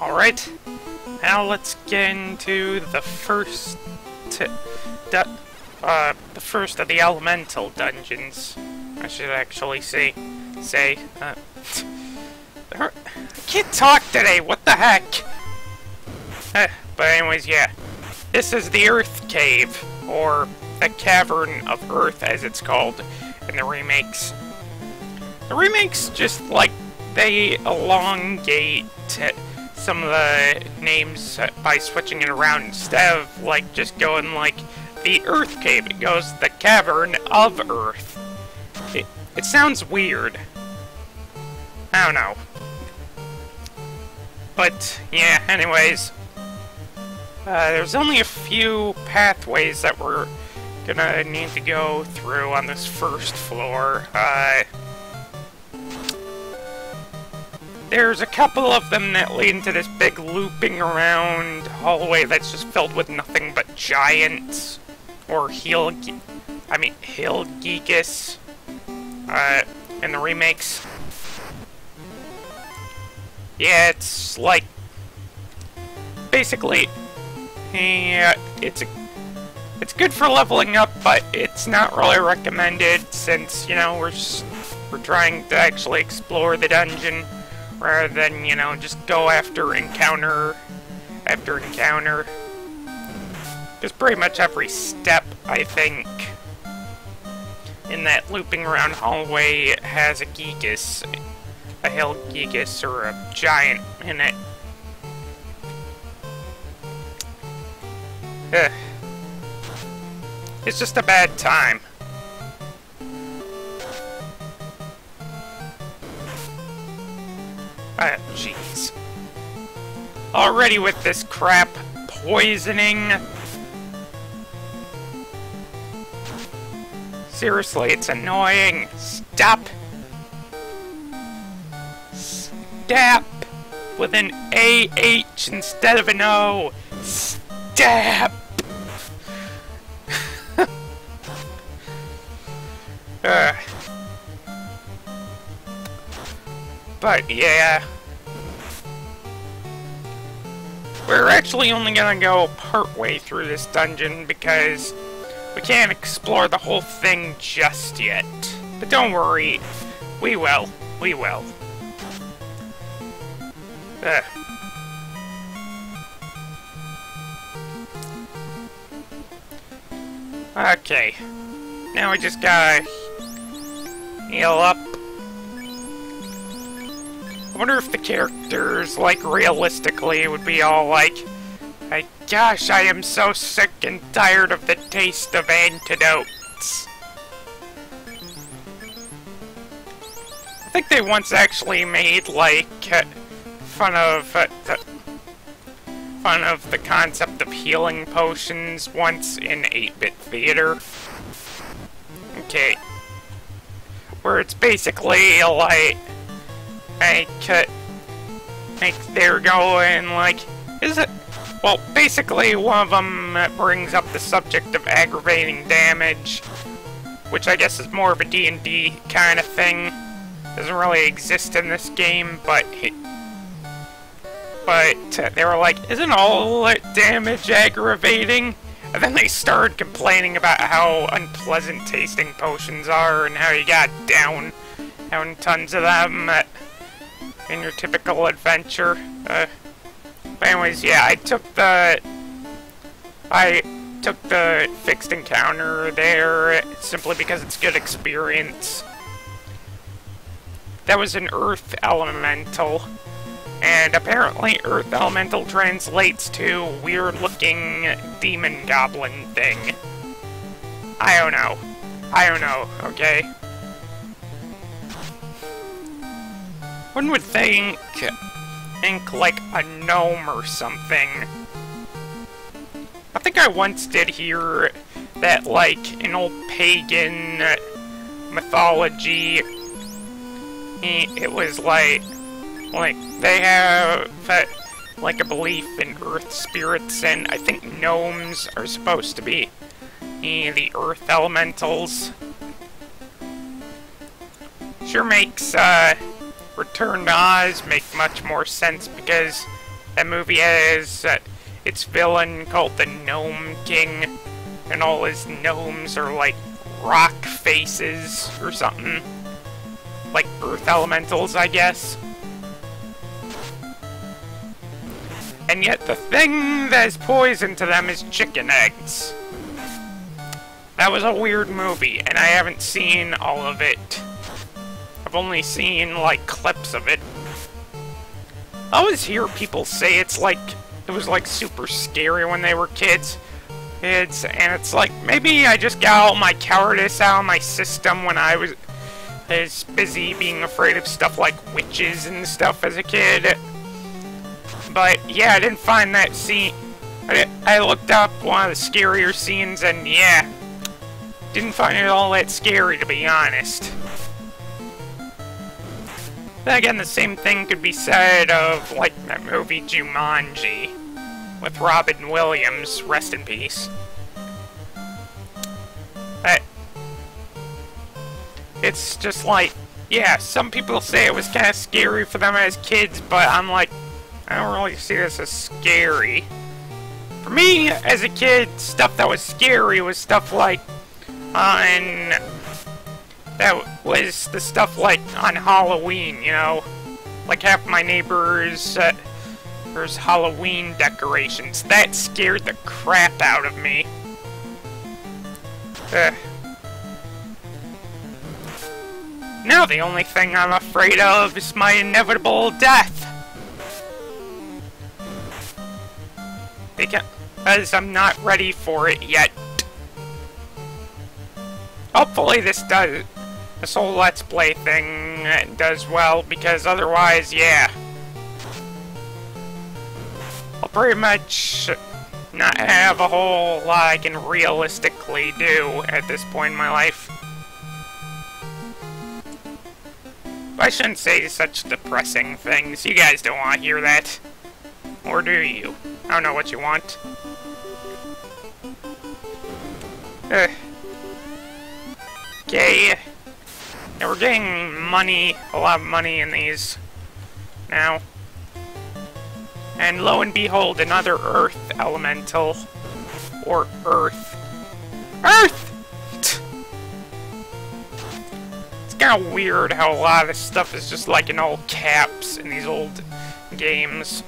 Alright, now let's get into the first of the elemental dungeons. I should actually say, I can't talk today, what the heck? But anyways, yeah. This is the Earth Cave, or the Cavern of Earth, as it's called in the remakes. The remakes just, like, they elongate some of the names by switching it around. Instead of, like, just going, like, the Earth Cave, it goes the Cavern of Earth. It sounds weird. I don't know. But, yeah, anyways. There's only a few pathways that we're gonna need to go through on this first floor. There's a couple of them that lead into this big looping around hallway that's just filled with nothing but giants. Or hill geekus. In the remakes. Yeah, it's like... basically... yeah, it's good for leveling up, but it's not really recommended since, you know, we're trying to actually explore the dungeon rather than, you know, just go after encounter after encounter. Because pretty much every step, I think, in that looping around hallway has a geekus, a hill geekus, or a giant in it. Ugh. It's just a bad time. Jeez. Already with this crap poisoning. Seriously, it's annoying. Stop. Stop. With an A-H instead of an O. Stop. But yeah, we're actually only gonna go partway through this dungeon because we can't explore the whole thing just yet. But don't worry, we will. We will. Okay, now we just gotta heal up. I wonder if the characters, like, realistically would be all like, gosh, I am so sick and tired of the taste of antidotes. I think they once actually made, like, fun of the concept of healing potions once in 8-bit theater. Okay. Where it's basically, like they're going, like, is it? Well, basically, one of them brings up the subject of aggravating damage, which I guess is more of a D&D kind of thing. Doesn't really exist in this game, but they were like, isn't all damage aggravating? And then they started complaining about how unpleasant tasting potions are and how you got down tons of them in your typical adventure. But anyways, yeah, I took the fixed encounter there simply because it's good experience. That was an Earth Elemental, and apparently Earth Elemental translates to weird-looking demon goblin thing. I don't know, okay? One would think like a gnome or something. I think I once did hear that, like, in old pagan mythology, it was like they have like a belief in earth spirits, and I think gnomes are supposed to be the earth elementals. Sure makes Return to Oz make much more sense because That movie has its villain called the Gnome King, and all his gnomes are like rock faces or something. Like earth elementals, I guess. And yet the thing that is poison to them is chicken eggs. That was a weird movie, and I haven't seen all of it. I've only seen, like, clips of it. I always hear people say it was like super scary when they were kids. And it's like, maybe I just got all my cowardice out of my system when I was busy being afraid of stuff like witches and stuff as a kid. But yeah, I didn't find that scene. I looked up one of the scarier scenes, and yeah, didn't find it all that scary, to be honest. Then again, the same thing could be said of, like, that movie Jumanji with Robin Williams, rest in peace. It's just like, yeah, some people say it was kind of scary for them as kids, but I'm like, I don't really see this as scary. For me, as a kid, stuff that was scary was stuff like, that was the stuff like on Halloween, you know? Like half my neighbors, there's Halloween decorations. That scared the crap out of me. Now the only thing I'm afraid of is my inevitable death. Because I'm not ready for it yet. Hopefully this whole Let's Play thing does well, because otherwise, yeah. I'll pretty much not have a whole lot I can realistically do at this point in my life. I shouldn't say such depressing things. You guys don't want to hear that. Or do you? I don't know what you want. Okay. Now we're getting money, a lot of money in these now. And lo and behold, another Earth elemental. Or Earth. Earth! It's kind of weird how a lot of this stuff is just like in all caps in these old games.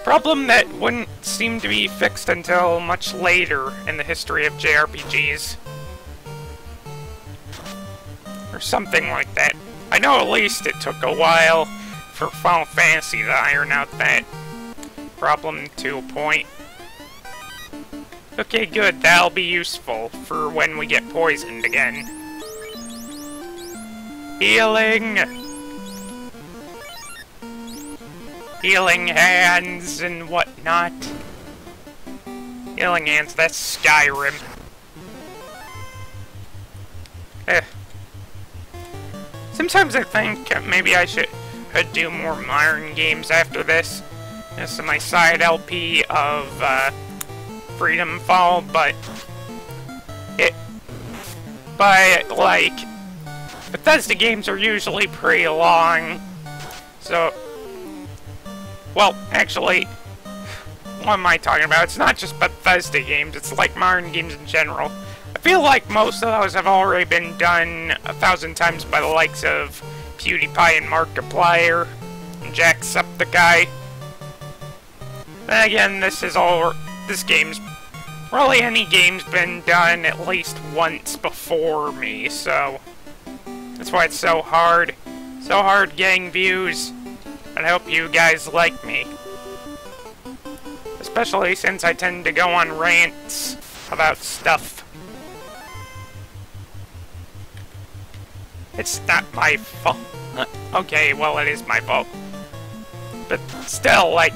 Problem that wouldn't seem to be fixed until much later in the history of JRPGs. Or something like that. I know at least it took a while for Final Fantasy to iron out that problem to a point. Okay, good, that'll be useful for when we get poisoned again. Healing! Healing hands and whatnot. Healing hands, that's Skyrim. Sometimes I think maybe I should do more modern games after this. This is my side LP of Freedom Fall, but like, Bethesda games are usually pretty long, so, well, actually, what am I talking about? It's not just Bethesda games, it's like modern games in general. I feel like most of those have already been done 1,000 times by the likes of PewDiePie and Markiplier and Jacksepticeye. Then again, this game's, really any game's been done at least once before me, so that's why it's so hard getting views, and I hope you guys like me. Especially since I tend to go on rants about stuff. It's not my fault. Okay, well, it is my fault. But still, like,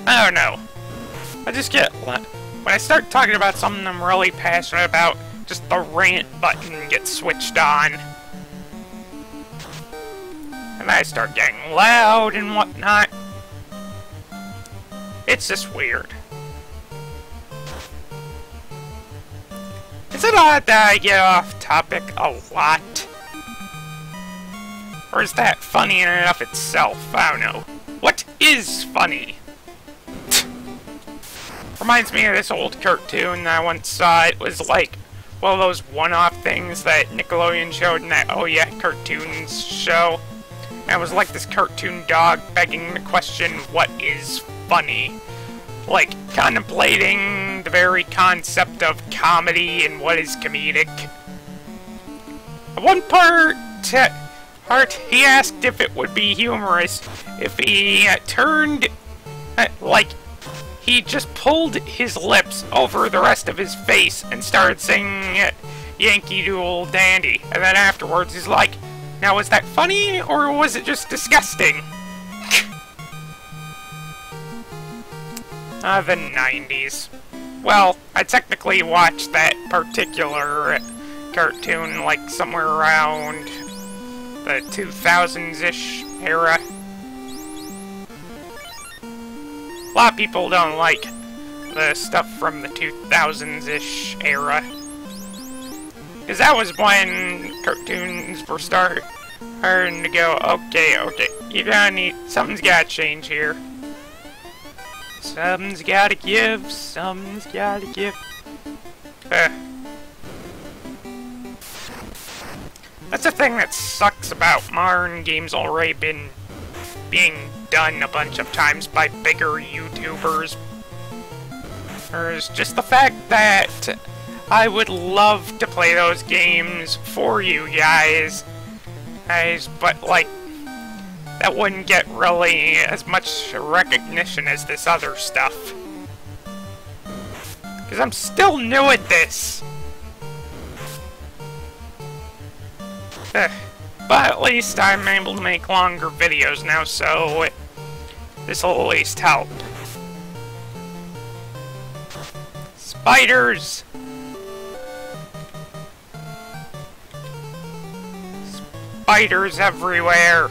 I don't know. I just get, when I start talking about something I'm really passionate about, just the rant button gets switched on. And I start getting loud and whatnot. It's just weird. Is it odd that I get off topic a lot? Or is that funny in and of itself? I don't know. What is funny? Reminds me of this old cartoon that I once saw. It was like one of those one-off things that Nickelodeon showed in that Oh Yeah Cartoons show. And it was like this cartoon dog begging the question, what is funny? Like, contemplating the very concept of comedy and what is comedic. At one part, he asked if it would be humorous if he turned, like, he just pulled his lips over the rest of his face and started singing Yankee Doodle Dandy. And then afterwards he's like, now was that funny or was it just disgusting? The 90s. Well, I technically watched that particular cartoon like somewhere around the 2000s-ish era. A lot of people don't like the stuff from the 2000s-ish era. Because that was when cartoons were starting to go, okay, something's gotta change here. Something's gotta give, something's gotta give. That's the thing that sucks about modern games already being done a bunch of times by bigger YouTubers. There's just the fact that I would love to play those games for you guys, but like, that wouldn't get really as much recognition as this other stuff. Because I'm still new at this. But at least I'm able to make longer videos now, so this will at least help. Spiders! Spiders everywhere!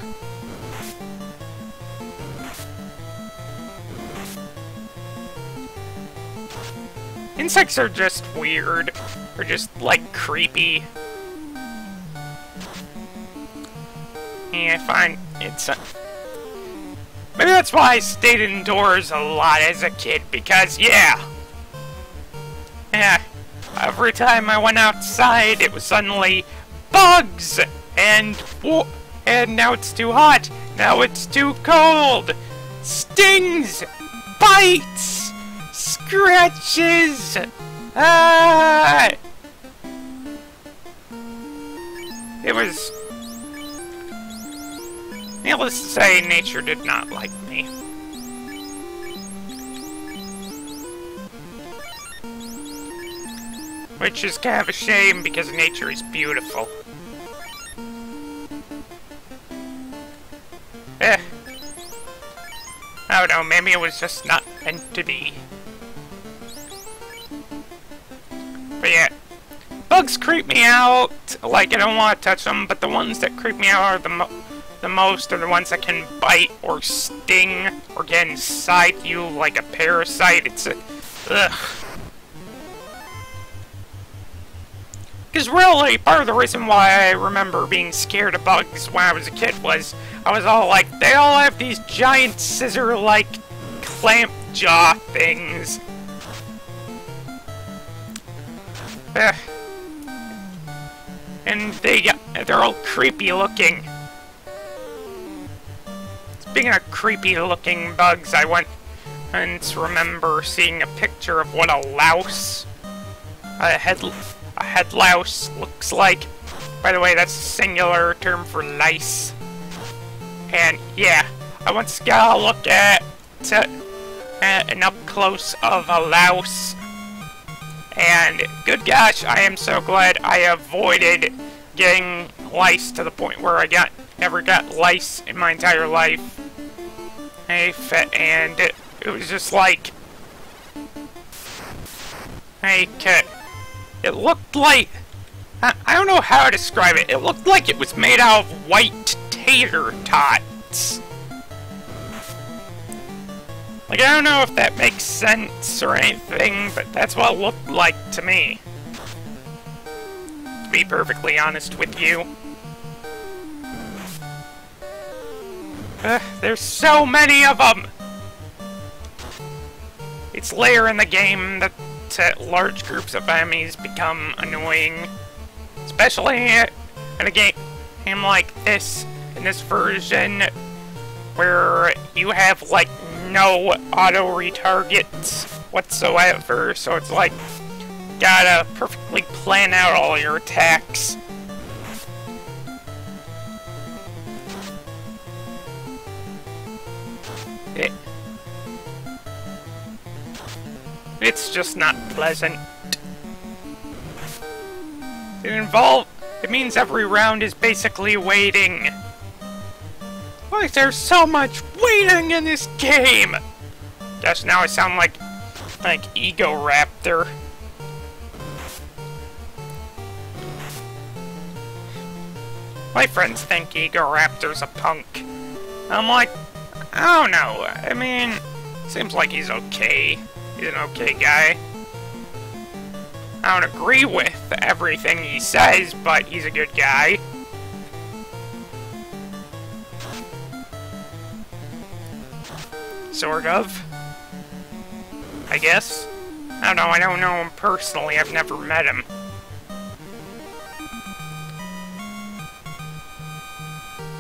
Insects are just weird. They're just, like, creepy. Yeah, I find it's... maybe that's why I stayed indoors a lot as a kid, because, yeah, every time I went outside, it was suddenly bugs! And now it's too hot, now it's too cold! Stings! Bites! Scratches! Ah! It was... needless to say, nature did not like me. Which is kind of a shame, because nature is beautiful. I don't know, maybe it was just not meant to be. But yeah, bugs creep me out. Like, I don't want to touch them, but the ones that creep me out are the most are the ones that can bite or sting or get inside you like a parasite. It's a... ugh. Because really, part of the reason why I remember being scared of bugs when I was a kid was, I was all like, they all have these giant scissor-like clamp jaw things. And they're all creepy looking. Speaking of creepy looking bugs, I went and remember seeing a picture of what a louse, a head louse looks like. By the way, that's a singular term for lice. And yeah, I once got a look at an up close of a louse. And good gosh, I am so glad I avoided getting lice to the point where I never got lice in my entire life. And it was just like, it looked like, I don't know how to describe it. It looked like it was made out of white tater tots. Like, I don't know if that makes sense or anything, but that's what it looked like to me. To be perfectly honest with you. There's so many of them! It's later in the game that large groups of enemies become annoying. Especially in a game like this, in this version, where you have, like, no auto-retargets whatsoever, so it's like, gotta perfectly plan out all your attacks. It's just not pleasant. It means every round is basically waiting. Why is there so much waiting in this game? Guess now I sound like Ego Raptor. My friends think Ego Raptor's a punk. I'm like, I don't know. I mean, seems like he's okay. He's an okay guy. I don't agree with everything he says, but he's a good guy. Sort of. I guess. I don't know him personally, I've never met him.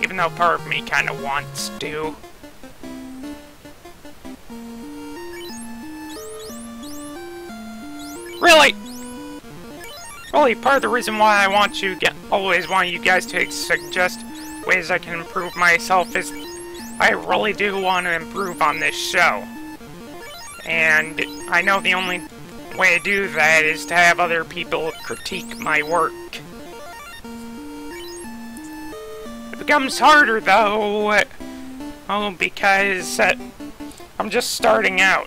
Even though part of me kinda wants to. Really, part of the reason why I always want you guys to suggest ways I can improve myself is I really do want to improve on this show. And I know the only way to do that is to have other people critique my work. It becomes harder, though, because I'm just starting out.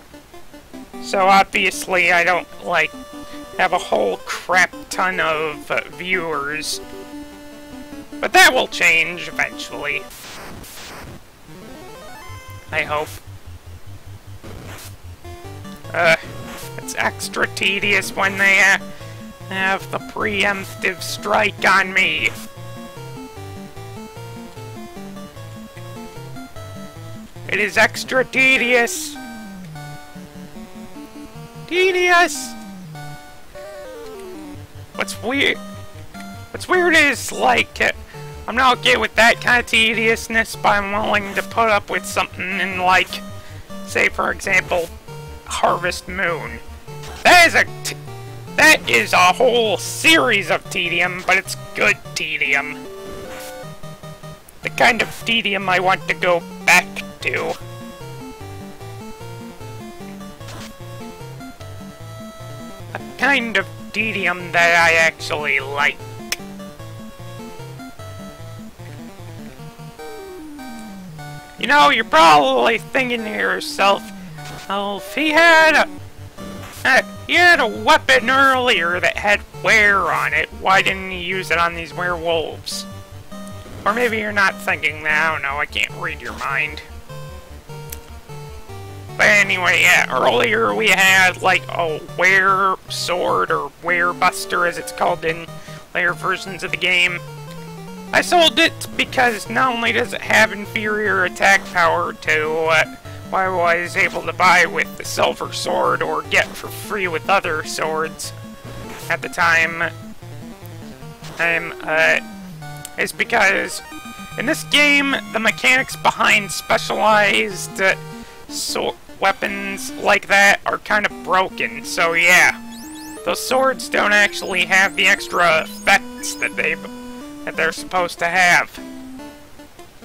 So obviously I don't, have a whole crap ton of viewers. But that will change eventually. I hope. It's extra tedious when they have the preemptive strike on me. It is extra tedious. Tedious! What's weird is, I'm not okay with that kind of tediousness, but I'm willing to put up with something in, say, for example, Harvest Moon. That is a whole series of tedium, but it's good tedium. The kind of tedium I want to go back to. A kind of tedium that I actually like. You know, you're probably thinking to yourself, oh, if he had a weapon earlier that had wear on it, why didn't he use it on these werewolves? Or maybe you're not thinking that, I don't know, I can't read your mind. But anyway, yeah, earlier we had, a were sword, or were buster as it's called in later versions of the game. I sold it because not only does it have inferior attack power to what I was able to buy with the silver sword or get for free with other swords at the time, is because in this game the mechanics behind specialized weapons like that are kind of broken, so yeah, those swords don't actually have the extra effects that they're supposed to have,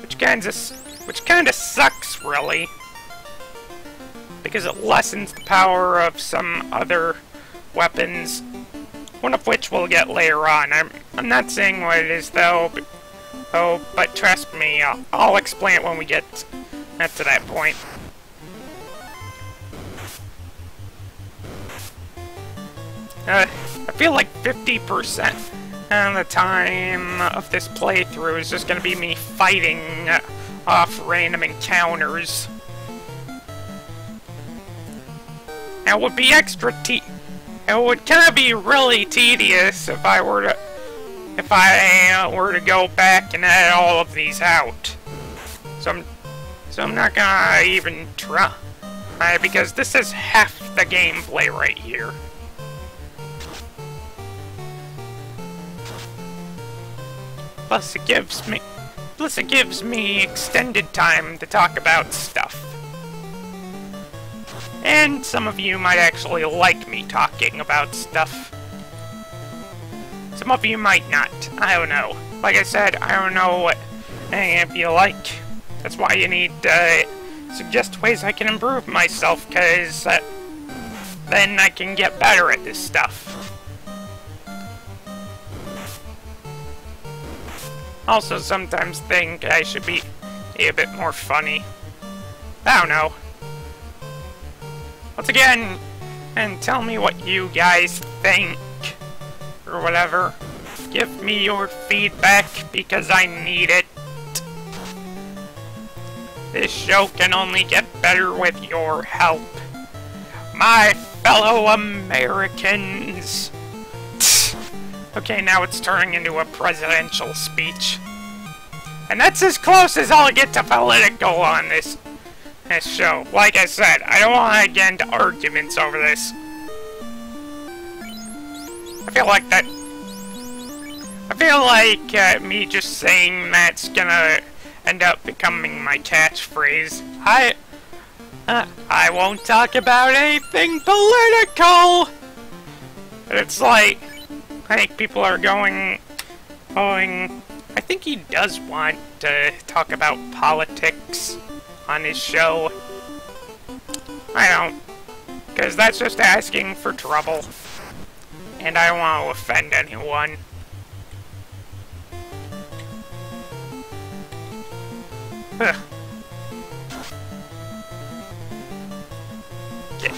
which kind of sucks, really, because it lessens the power of some other weapons, one of which we'll get later on. I'm not saying what it is, though, but trust me, I'll explain it when we get to that point. I feel like 50% of the time of this playthrough is just gonna be me fighting off random encounters. It would be it would kind of be really tedious if I were to go back and edit all of these out. So So I'm not gonna even try, because this is half the gameplay right here. Plus it gives me extended time to talk about stuff. And some of you might actually like me talking about stuff. Some of you might not. I don't know. Like I said, I don't know what any of you like. That's why you need to suggest ways I can improve myself, because then I can get better at this stuff. Also, sometimes think I should be a bit more funny. I don't know. Once again, and tell me what you guys think, or whatever. Give me your feedback, because I need it. This show can only get better with your help. My fellow Americans. Okay, now it's turning into a presidential speech. And that's as close as I'll get to political on this show. Like I said, I don't want to get into arguments over this. I feel like me just saying that's gonna end up becoming my catchphrase. I won't talk about anything political! But it's like, I think people are going, I think he does want to talk about politics on his show. I don't, because that's just asking for trouble. And I don't want to offend anyone. Ugh. Okay.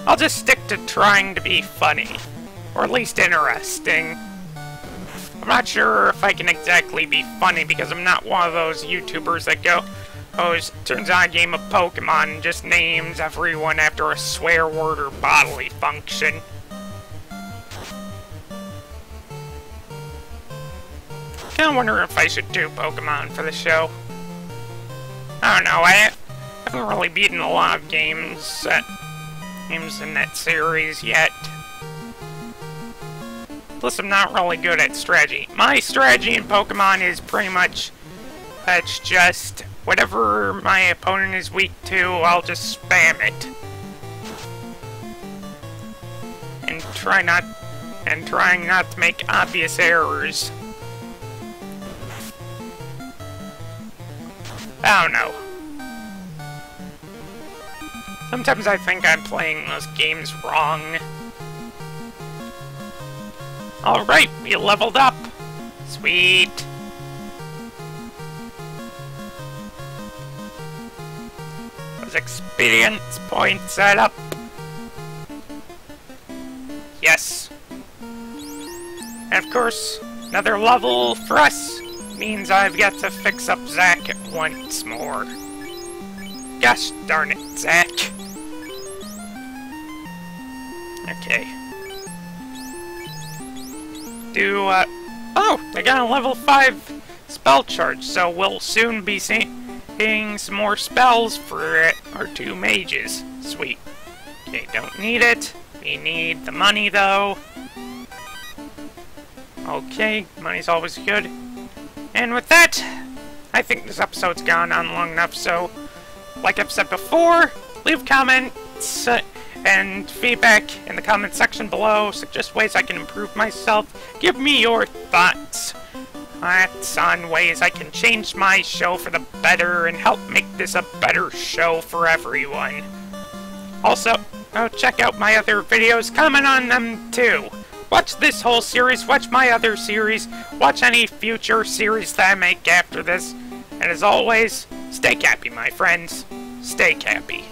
I'll just stick to trying to be funny. Or at least interesting. I'm not sure if I can exactly be funny because I'm not one of those YouTubers that go, oh, turns on a game of Pokemon and just names everyone after a swear word or bodily function. Kinda wonder if I should do Pokemon for the show. I don't know, I haven't really beaten a lot of games in that series yet. Plus, I'm not really good at strategy. My strategy in Pokemon is pretty much, it's just whatever my opponent is weak to, I'll just spam it. And trying not to make obvious errors. I don't know. Sometimes I think I'm playing those games wrong. Alright, we leveled up. Sweet. Those experience points add up. Yes. And of course, another level for us means I've got to fix up Zack once more. Gosh darn it, Zack. Okay. Oh, I got a level 5 spell charge, so we'll soon be seeing some more spells for our 2 mages. Sweet. Okay, don't need it. We need the money, though. Okay, money's always good. And with that, I think this episode's gone on long enough, so like I've said before, leave comments and feedback in the comment section below. Suggest ways I can improve myself. Give me your thoughts on ways I can change my show for the better and help make this a better show for everyone. Also, check out my other videos, comment on them too. Watch this whole series, watch my other series, watch any future series that I make after this. And as always, stay cappy, my friends. Stay cappy.